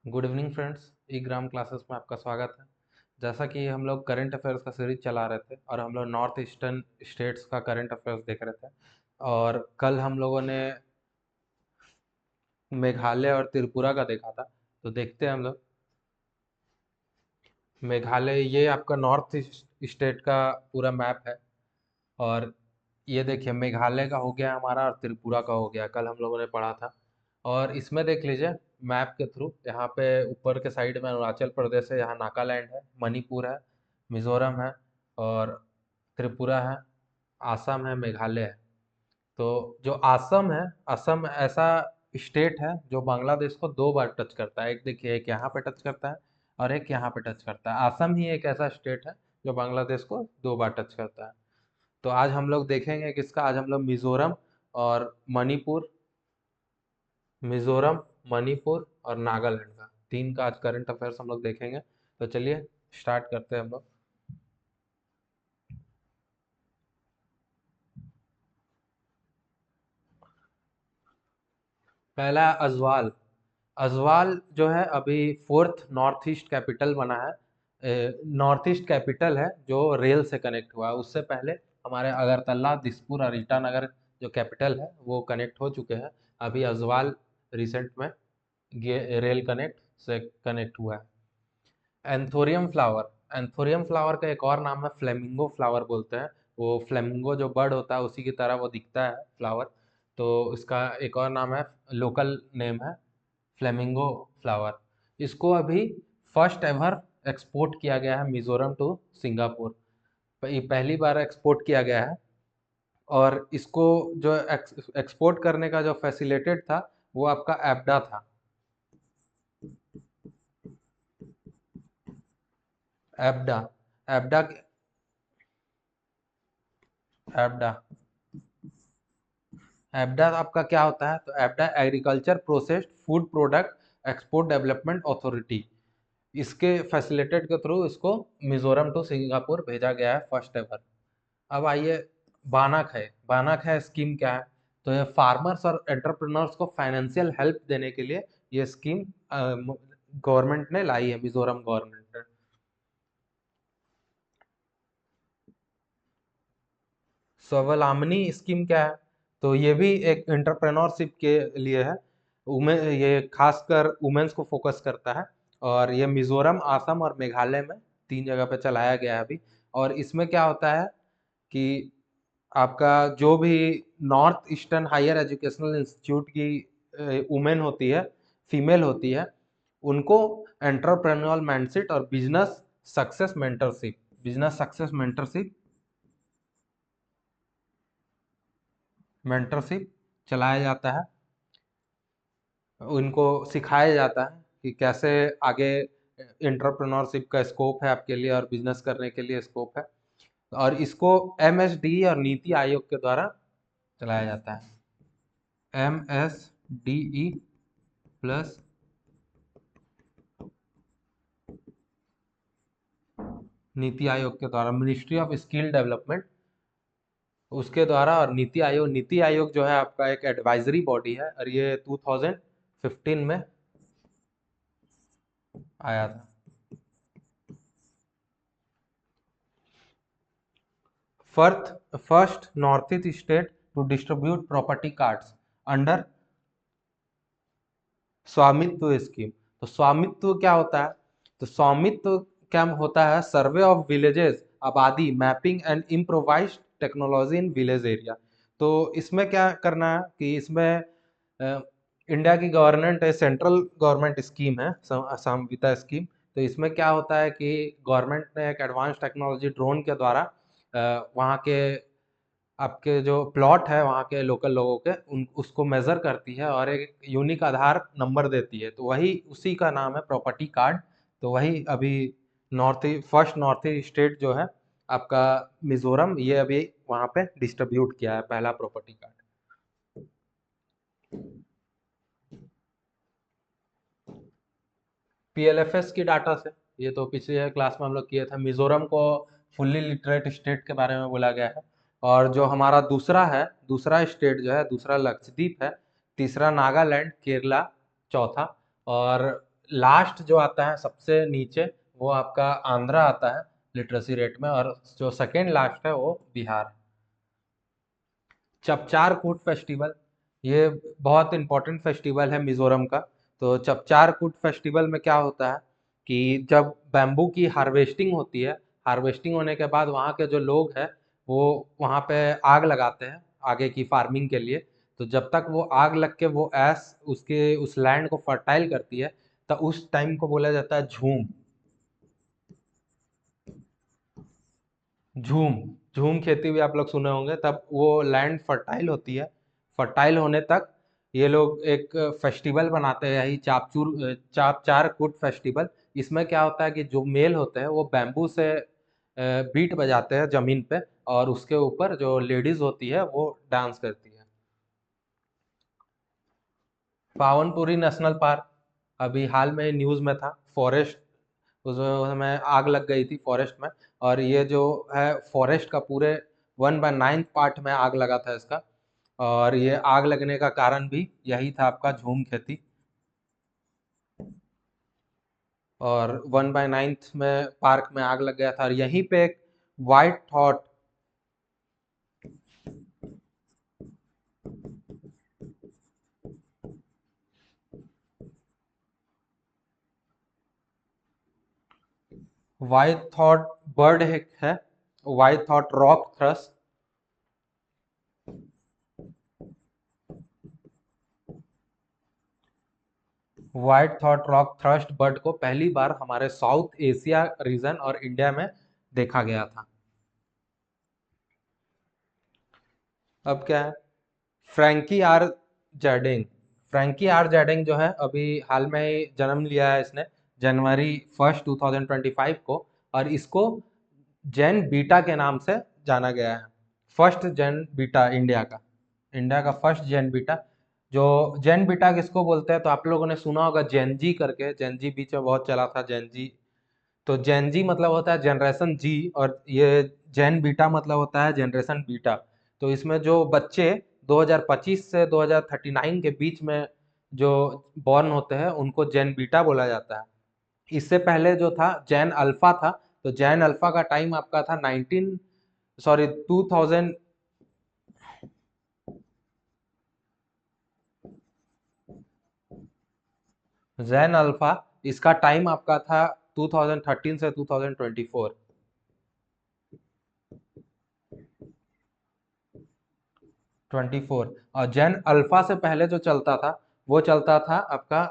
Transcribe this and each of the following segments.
Good evening friends. E gram classes में आपका स्वागत है। जैसा कि हम लोग करंट अफेयर्स का सीरीज चला रहे थे और हम लोग नॉर्थ ईस्टर्न स्टेट्स का करंट अफेयर्स देख रहे थे। और कल हम लोगों ने मेघालय और त्रिपुरा का देखा था। तो देखते हैं हम लोग। मेघालय ये आपका नॉर्थ ईस्ट स्टेट का पूरा मैप है। और ये देखिए मेघालय का हो गया हमारा और त्रिपुरा का हो गया, कल हम लोगों ने पढ़ा था। और इसमें देख लीजिए मैप के थ्रू, यहाँ पे ऊपर के साइड में अरुणाचल प्रदेश है, यहाँ नागालैंड है, मणिपुर है, मिजोरम है और त्रिपुरा है, आसम है, मेघालय है। तो जो असम है, असम ऐसा स्टेट है जो बांग्लादेश को दो बार टच करता है। एक देखिए, एक यहाँ पे टच करता है और एक यहाँ पे टच करता है। असम ही एक ऐसा स्टेट है जो बांग्लादेश को दो बार टच करता है। तो आज हम लोग देखेंगे किसका, आज हम लोग मिजोरम और मणिपुर, मिजोरम, मणिपुर और नागालैंड का, तीन का आज करंट अफेयर्स हम लोग देखेंगे। तो चलिए स्टार्ट करते हैं हम लोग। पहला है अजवाल। अजवाल जो है अभी फोर्थ नॉर्थ ईस्ट कैपिटल बना है। नॉर्थ ईस्ट कैपिटल है जो रेल से कनेक्ट हुआ है। उससे पहले हमारे अगरतला, दिसपुर और ईटानगर जो कैपिटल है वो कनेक्ट हो चुके हैं। अभी अजवाल रिसेंट में रेल कनेक्ट से कनेक्ट हुआ है। एंथोरियम फ्लावर, एंथोरियम फ्लावर का एक और नाम है फ्लेमिंगो फ्लावर बोलते हैं। वो फ्लेमिंगो जो बर्ड होता है उसी की तरह वो दिखता है फ्लावर। तो इसका एक और नाम है, लोकल नेम है फ्लेमिंगो फ्लावर। इसको अभी फर्स्ट एवर एक्सपोर्ट किया गया है मिजोरम टू सिंगापुर। ये पहली बार एक्सपोर्ट किया गया है। और इसको जो एक्सपोर्ट करने का जो फैसिलिटेट था वो आपका एप्डा था। एप्डा, एप्डा, एप्डा, एप्डा आपका क्या होता है? तो APEDA agriculture processed food product export development authority. इसके फैसिलिटेट के थ्रू इसको मिजोरम टू सिंगापुर भेजा गया है फर्स्ट एवर। अब आइए, बानाक है। बानाक है स्कीम क्या है? तो ये फार्मर्स और एंटरप्रेन्योर्स को फाइनेंशियल हेल्प देने के लिए ये स्कीम गवर्नमेंट ने लाई है, मिजोरम गवर्नमेंट ने। स्वावलंबनी स्कीम क्या है? तो ये भी एक एंटरप्रेन्योरशिप के लिए है। ये खासकर वुमेन्स को फोकस करता है। और ये मिजोरम, असम और मेघालय में तीन जगह पे चलाया गया है अभी। और इसमें क्या होता है कि आपका जो भी north eastern higher educational institute की वुमेन होती है, फीमेल होती है, उनको एंटरप्रेन्योरल माइंडसेट और बिजनेस सक्सेस मेंटरशिप मेंटरशिप चलाया जाता है। उनको सिखाया जाता है कि कैसे आगे एंटरप्रेन्योरशिप का स्कोप है आपके लिए और बिजनेस करने के लिए स्कोप है। और इसको एमएसडी और नीति आयोग के द्वारा चलाया जाता है। एमएसडीई प्लस नीति आयोग के द्वारा, मिनिस्ट्री ऑफ स्किल डेवलपमेंट उसके द्वारा। और नीति आयोग जो है आपका एक एडवाइजरी बॉडी है और ये 2015 में आया था। First north east state to distribute property cards under Swamitva scheme. तो स्वामित्व क्या होता है? तो स्वामित्व क्या होता है? सर्वे ऑफ विलेजेस, आबादी mapping and improvised technology in village area. तो इसमें क्या करना है कि इसमें इंडिया की गवर्नमेंट है, सेंट्रल गवर्नमेंट स्कीम है संविता स्कीम। तो इसमें क्या होता है कि गवर्नमेंट ने एक एडवांस टेक्नोलॉजी ड्रोन के द्वारा वहाँ के आपके जो प्लॉट है वहाँ के लोकल लोगों के उन उसको मेज़र करती है और एक यूनिक आधार नंबर देती है। तो वही उसी का नाम है प्रॉपर्टी कार्ड। तो वही अभी फर्स्ट नॉर्थ ईस्ट स्टेट जो है आपका मिजोरम, ये अभी वहाँ पे डिस्ट्रीब्यूट किया है पहला प्रॉपर्टी कार्ड। पीएलएफएस की डाटा से, ये तो पिछले क्लास में हम लोग किए थे। मिजोरम को फुल्ली लिटरेट स्टेट के बारे में बोला गया है। और जो हमारा दूसरा स्टेट जो है, दूसरा लक्षद्वीप है, तीसरा नागालैंड, केरला चौथा, और लास्ट जो आता है सबसे नीचे वो आपका आंध्रा आता है लिटरेसी रेट में, और जो सेकेंड लास्ट है वो बिहार है। चपचार कूट फेस्टिवल, ये बहुत इम्पोर्टेंट फेस्टिवल है मिजोरम का। तो चपचार कूट फेस्टिवल में क्या होता है कि जब बैम्बू की हार्वेस्टिंग होती है, हार्वेस्टिंग होने के बाद वहाँ के जो लोग हैं वो वहाँ पे आग लगाते हैं आगे की फार्मिंग के लिए। तो जब तक वो आग लग के वो ऐस उसके उस लैंड को फर्टाइल करती है, तो उस टाइम को बोला जाता है झूम। झूम झूम खेती भी आप लोग सुने होंगे। तब वो लैंड फर्टाइल होती है, फर्टाइल होने तक ये लोग एक फेस्टिवल बनाते हैं, यही चाप चार कुट फेस्टिवल। इसमें क्या होता है कि जो मेल होते हैं वो बैम्बू से बीट बजाते हैं जमीन पे, और उसके ऊपर जो लेडीज होती है वो डांस करती है। पावनपुरी नेशनल पार्क अभी हाल में न्यूज़ में था, फॉरेस्ट उसमें आग लग गई थी फॉरेस्ट में। और ये जो है फॉरेस्ट का पूरे 1/9 पार्ट में आग लगा था इसका। और ये आग लगने का कारण भी यही था आपका झूम खेती। और 1/9 में पार्क में आग लग गया था, और यहीं पे एक white thought white thought bird है, white thought rock थ्रस। White thought rock thrust bird को पहली बार हमारे साउथ एशिया रीजन और इंडिया में देखा गया था। अब क्या है, फ्रैंकी आर जैडिंग। फ्रैंकी आर जैडिंग जो है अभी हाल में ही जन्म लिया है इसने, जनवरी 1 2025 को। और इसको जेन बीटा के नाम से जाना गया है। फर्स्ट जेन बीटा इंडिया का, इंडिया का फर्स्ट जेन बीटा। जो जेन बीटा किसको बोलते हैं, तो आप लोगों ने सुना होगा जेनजी करके, जेनजी बीच में बहुत चला था जेनजी। तो जेन जी मतलब होता है जनरेशन जी, और ये जेन बीटा मतलब होता है जनरेशन बीटा। तो इसमें जो बच्चे 2025 से 2039 के बीच में जो बॉर्न होते हैं उनको जेन बीटा बोला जाता है। इससे पहले जो था जेन अल्फा था। तो जेन अल्फा का टाइम आपका था 19 सॉरी 2000। जेन अल्फा इसका टाइम आपका था 2013 से 2024। 24। और जेन अल्फा से पहले जो चलता था वो चलता था आपका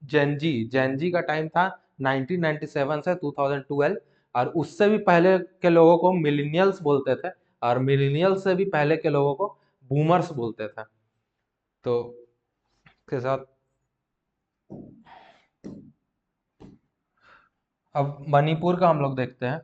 जेनजी। जेनजी का टाइम था 1997 से 2012। और उससे भी पहले के लोगों को मिलीनियल्स बोलते थे, और मिलीनियल्स से भी पहले के लोगों को बूमर्स बोलते थे। तो के साथ अब मणिपुर का हम लोग देखते हैं।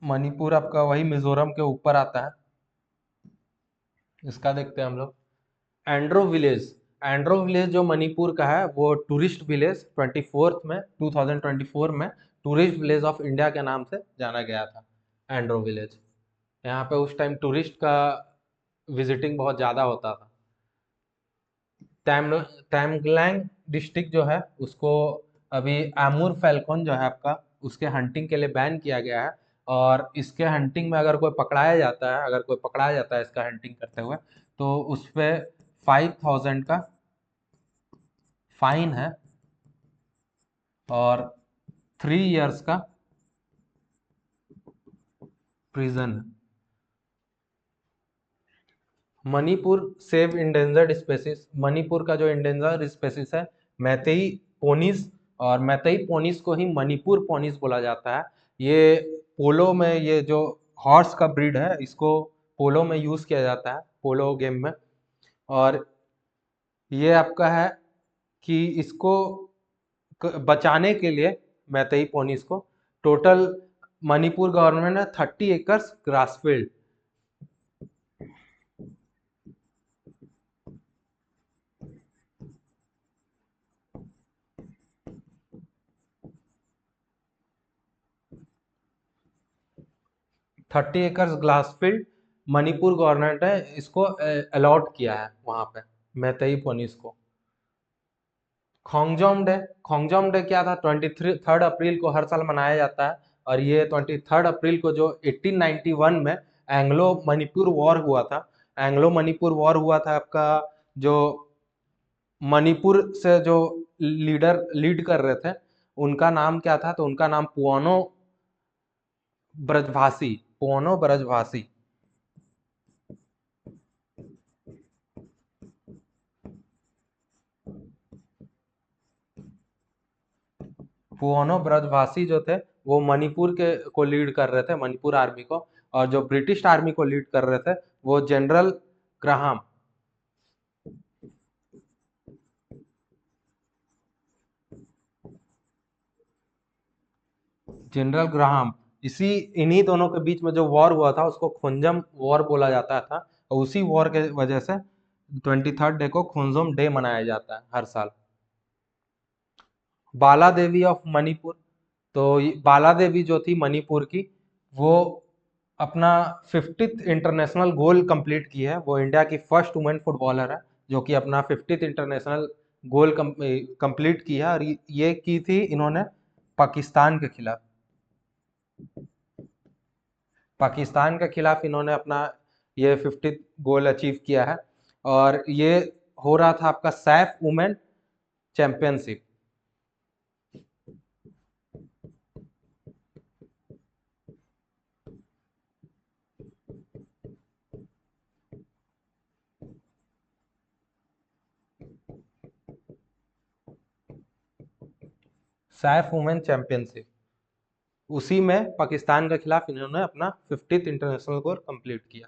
मणिपुर आपका वही मिजोरम के ऊपर आता है। इसका देखते हैं हम लोग। Andrew village. एंड्रो विलेज जो मणिपुर का है वो टूरिस्ट विलेज 2024 में टूरिस्ट विलेज ऑफ इंडिया के नाम से जाना गया था। एंड्रो विलेज, यहाँ पे उस टाइम टूरिस्ट का विजिटिंग बहुत ज़्यादा होता था। तैमग्लैंग डिस्ट्रिक्ट जो है उसको अभी आमूर फैल्कन जो है आपका उसके हंटिंग के लिए बैन किया गया है। और इसके हंटिंग में अगर कोई पकड़ाया जाता है, अगर कोई पकड़ाया जाता है इसका हंटिंग करते हुए, तो उस पे 5,000 का फाइन है, और 3 इयर्स का प्रिजन है। Manipur save endangered species. Manipur का जो इंडेंजर्ड स्पेसिस है मैतेई पोनीस, और मैतेई पोनीस को ही मणिपुर पोनीस बोला जाता है। ये पोलो में, ये जो हॉर्स का ब्रीड है इसको पोलो में यूज़ किया जाता है, पोलो गेम में। और ये आपका है कि इसको बचाने के लिए मैतेई पोनीस को टोटल मणिपुर गवर्नमेंट ने 30 एकड़ ग्रासफील्ड 30 एकड़ ग्लास फील्ड मणिपुर गवर्नमेंट है इसको अलॉट किया है वहां पे मैतेई पोनीस को। खोंगजोम डे क्या था? 23 अप्रैल को हर साल मनाया जाता है। और ये 23 अप्रैल को जो 1891 में एंग्लो मणिपुर वॉर हुआ था, एंग्लो मणिपुर वॉर हुआ था आपका, जो मणिपुर से जो लीड कर रहे थे, उनका नाम क्या था? तो उनका नाम पुआनो ब्रजभाषी। पुआनो ब्रजभाषी जो थे, वो मणिपुर के को लीड कर रहे थे, मणिपुर आर्मी को। और जो ब्रिटिश आर्मी को लीड कर रहे थे, वो ग्राहम जनरल ग्राहम इसी इन्हीं दोनों के बीच में जो वॉर हुआ था, उसको खुंजम वॉर बोला जाता था। और उसी वॉर के वजह से 23 डे को खुंजम डे मनाया जाता है हर साल। बाला देवी ऑफ मणिपुर, तो बाला देवी जो थी मणिपुर की, वो अपना 50th इंटरनेशनल गोल कंप्लीट की है। वो इंडिया की फर्स्ट वुमेन फुटबॉलर है जो कि अपना 50th इंटरनेशनल गोल कंप्लीट की है। और ये की थी इन्होंने पाकिस्तान के खिलाफ। पाकिस्तान के खिलाफ इन्होंने अपना ये 50th गोल अचीव किया है। और ये हो रहा था आपका Saif women championship. Saif women championship, उसी में पाकिस्तान के खिलाफ इन्होंने अपना 50th इंटरनेशनल गोल कंप्लीट किया।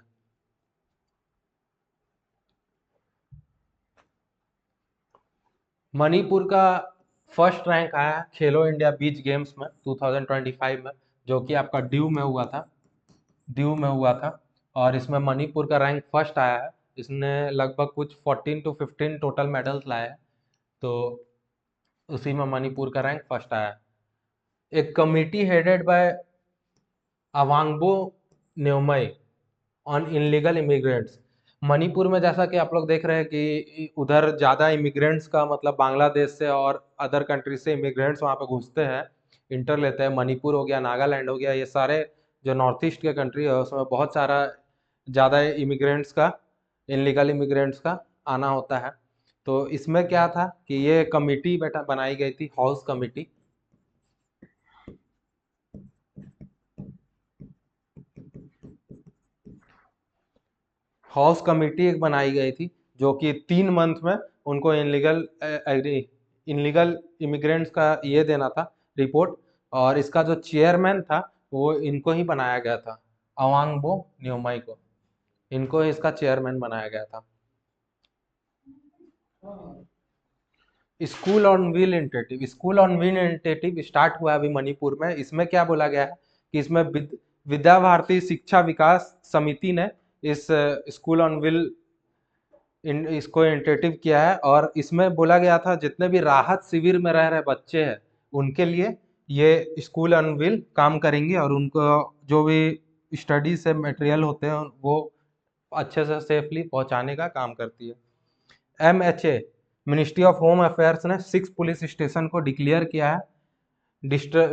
मणिपुर का फर्स्ट रैंक आया खेलो इंडिया बीच गेम्स में 2025 में, जो कि आपका ड्यू में हुआ था। और इसमें मणिपुर का रैंक फर्स्ट आया है। इसने लगभग कुछ 14 to 15 टोटल मेडल्स लाए हैं। तो उसी में मणिपुर का रैंक फर्स्ट आया है। एक committee headed by Awangbow Newmai on illegal immigrants. Manipur में जैसा कि आप लोग देख रहे हैं कि उधर ज़्यादा इमिग्रेंट्स का मतलब बांग्लादेश से और अदर कंट्री से इमिग्रेंट्स वहाँ पे घुसते हैं, इंटर लेते हैं। मणिपुर हो गया, नागालैंड हो गया, ये सारे जो नॉर्थ ईस्ट के कंट्री है उसमें बहुत सारा ज़्यादा इमिग्रेंट्स का, इनलीगल इमिग्रेंट्स का आना होता है। तो इसमें क्या था कि ये कमिटी बेटा बनाई गई थी, हाउस कमिटी। हाउस कमेटी एक बनाई गई थी जो कि 3 मंथ में उनको इनलीगल इमिग्रेंट्स का ये देना था, रिपोर्ट। और इसका जो चेयरमैन था वो इनको ही बनाया गया था, अवांगबो न्योमाई को। इनको ही इसका चेयरमैन बनाया गया था। School on wheel initiative start हुआ है अभी मणिपुर में। इसमें क्या बोला गया है कि इसमें विद्या भारती शिक्षा विकास समिति ने इस स्कूल ऑन व्हील इसको इनिशिएटिव किया है। और इसमें बोला गया था जितने भी राहत शिविर में रह रहे बच्चे हैं उनके लिए ये स्कूल ऑन व्हील काम करेंगे। और उनको जो भी स्टडी से मटेरियल होते हैं वो अच्छे से सेफली पहुंचाने का काम करती है। MHA ministry of home affairs ने 6 पुलिस स्टेशन को डिक्लेयर किया है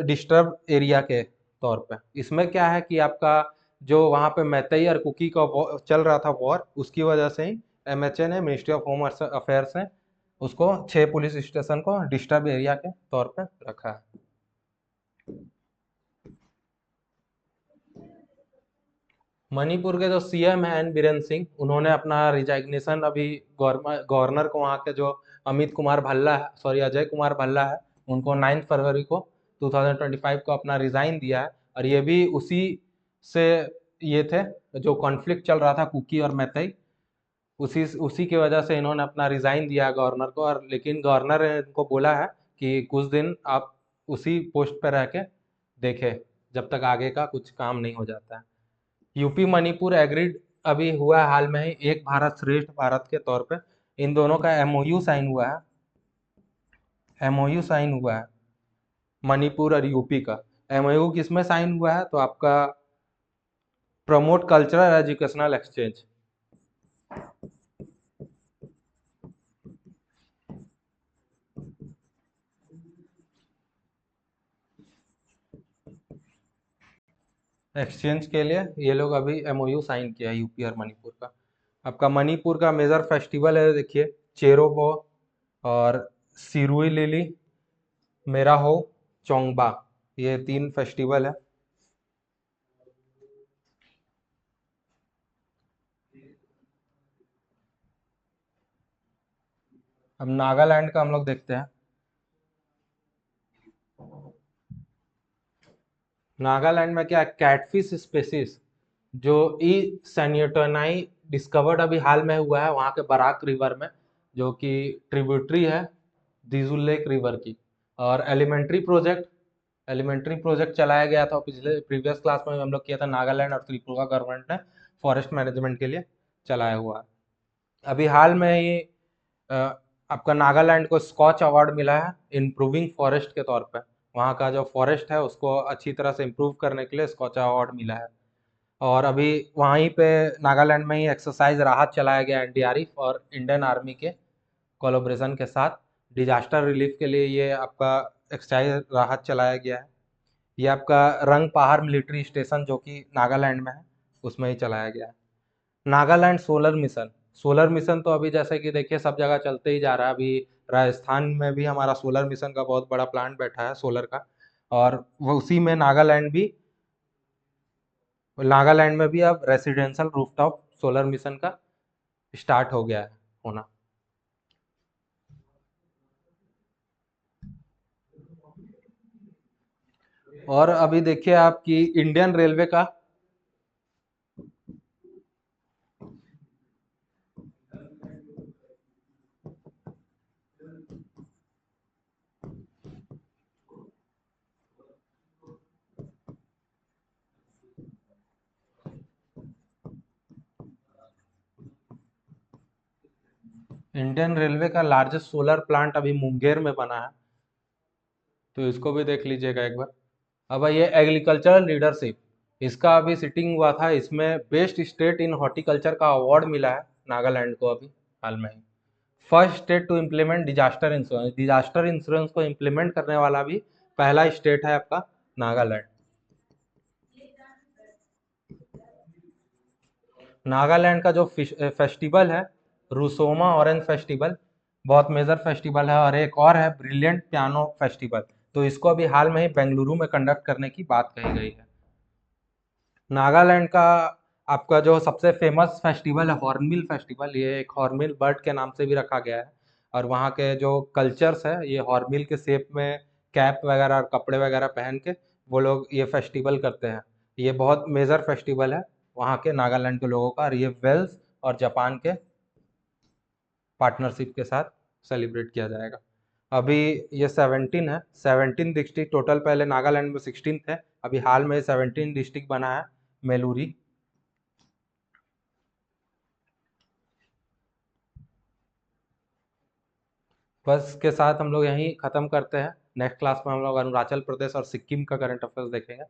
डिस्टर्ब एरिया के तौर पे। इसमें क्या है कि आपका जो वहाँ पे मैतई और कुकी का चल रहा था वॉर, उसकी वजह से ही MHA ने, मिनिस्ट्री ऑफ होम अफेयर्स ने, उसको 6 पुलिस स्टेशन को डिस्टर्ब एरिया के तौर पे रखा है। मणिपुर के जो CM हैं एन बीरेन सिंह, उन्होंने अपना रिजाइग्नेशन अभी गवर्नर को, वहाँ के जो अमित कुमार भल्ला है, सॉरी अजय कुमार भल्ला है, उनको 9 फरवरी को 2025 को अपना रिजाइन दिया है। और ये भी उसी से ये थे, जो कॉन्फ्लिक्ट चल रहा था कुकी और मैतई, उसी उसी की वजह से इन्होंने अपना रिजाइन दिया है गवर्नर को। और लेकिन गवर्नर ने इनको बोला है कि कुछ दिन आप उसी पोस्ट पर रह के देखें जब तक आगे का कुछ काम नहीं हो जाता है। यूपी मणिपुर एग्रीड अभी हुआ है हाल में ही, एक भारत श्रेष्ठ भारत के तौर पे। इन दोनों का MOU साइन हुआ है। MOU साइन हुआ है मणिपुर और यूपी का। MOU किसमें साइन हुआ है? तो आपका promote cultural educational exchange. Exchange के लिए ये लोग अभी एमओयू साइन किया है, यूपी और मणिपुर का। आपका मणिपुर का मेजर फेस्टिवल है, देखिए, चेरोबो और सिरुई लिली, मेराहो, चोंगबा, ये 3 फेस्टिवल है। अब नागालैंड का हम लोग देखते हैं। नागालैंड में क्या है, कैटफिश स्पेसीज जो ई सैन्योटोनाई डिस्कवर्ड अभी हाल में हुआ है वहाँ के बराक रिवर में, जो कि ट्रिब्यूटरी है दीजुल लेक रिवर की। और एलिमेंट्री प्रोजेक्ट चलाया गया था पिछले प्रीवियस क्लास में हम लोग किया था, नागालैंड और त्रिपुरा गवर्नमेंट ने फॉरेस्ट मैनेजमेंट के लिए चलाया हुआ है। अभी हाल में ही अ, आपका नागालैंड को स्कॉच अवार्ड मिला है इम्प्रूविंग फॉरेस्ट के तौर पे। वहाँ का जो फॉरेस्ट है उसको अच्छी तरह से इम्प्रूव करने के लिए स्कॉच अवार्ड मिला है। और अभी वहीं पे नागालैंड में ही एक्सरसाइज राहत चलाया गया एनडीआरएफ और इंडियन आर्मी के कोलैबोरेशन के साथ। डिजास्टर रिलीफ के लिए ये आपका एक्सरसाइज राहत चलाया गया है। ये आपका रंग पहाड़ मिलिट्री स्टेशन जो कि नागालैंड में है, उसमें ही चलाया गया है। नागालैंड सोलर मिशन तो अभी जैसे कि देखिए सब जगह चलते ही जा रहा है। अभी राजस्थान में भी हमारा सोलर मिशन का बहुत बड़ा प्लांट बैठा है सोलर का। और वो उसी में नागालैंड में भी अब रेसिडेंशियल रूफटॉप सोलर मिशन का स्टार्ट हो गया है होना। और अभी देखिए आपकी इंडियन रेलवे का लार्जेस्ट सोलर प्लांट अभी मुंगेर में बना है, तो इसको भी देख लीजिएगा एक बार। अब ये एग्रीकल्चरल लीडरशिप, इसका अभी सिटिंग हुआ था, इसमें बेस्ट स्टेट इन हॉर्टिकल्चर का अवार्ड मिला है नागालैंड को अभी हाल में ही। First state to implement disaster insurance को इम्प्लीमेंट करने वाला भी पहला स्टेट है आपका नागालैंड। नागालैंड का जो फेस्टिवल है, रुसोमा ऑरेंज फेस्टिवल, बहुत मेजर फेस्टिवल है। और एक और है ब्रिलियंट पियानो फेस्टिवल, तो इसको अभी हाल में ही बेंगलुरु में कंडक्ट करने की बात कही गई है। नागालैंड का आपका जो सबसे फेमस फेस्टिवल है हॉर्नबिल फेस्टिवल, ये एक हॉर्नबिल बर्ड के नाम से भी रखा गया है। और वहाँ के जो कल्चर्स है, ये हॉर्नबिल के शेप में कैप वगैरह और कपड़े वगैरह पहन के वो लोग ये फेस्टिवल करते हैं। ये बहुत मेजर फेस्टिवल है वहाँ के नागालैंड के लोगों का, और ये वेल्स और जापान के पार्टनरशिप के साथ सेलिब्रेट किया जाएगा। अभी ये 17 है, 17 डिस्ट्रिक्ट टोटल, पहले नागालैंड में 16 थे, अभी हाल में 17 डिस्ट्रिक्ट बना है मेलूरी। बस के साथ हम लोग यहीं ख़त्म करते हैं। नेक्स्ट क्लास में हम लोग अरुणाचल प्रदेश और सिक्किम का करंट अफेयर्स देखेंगे।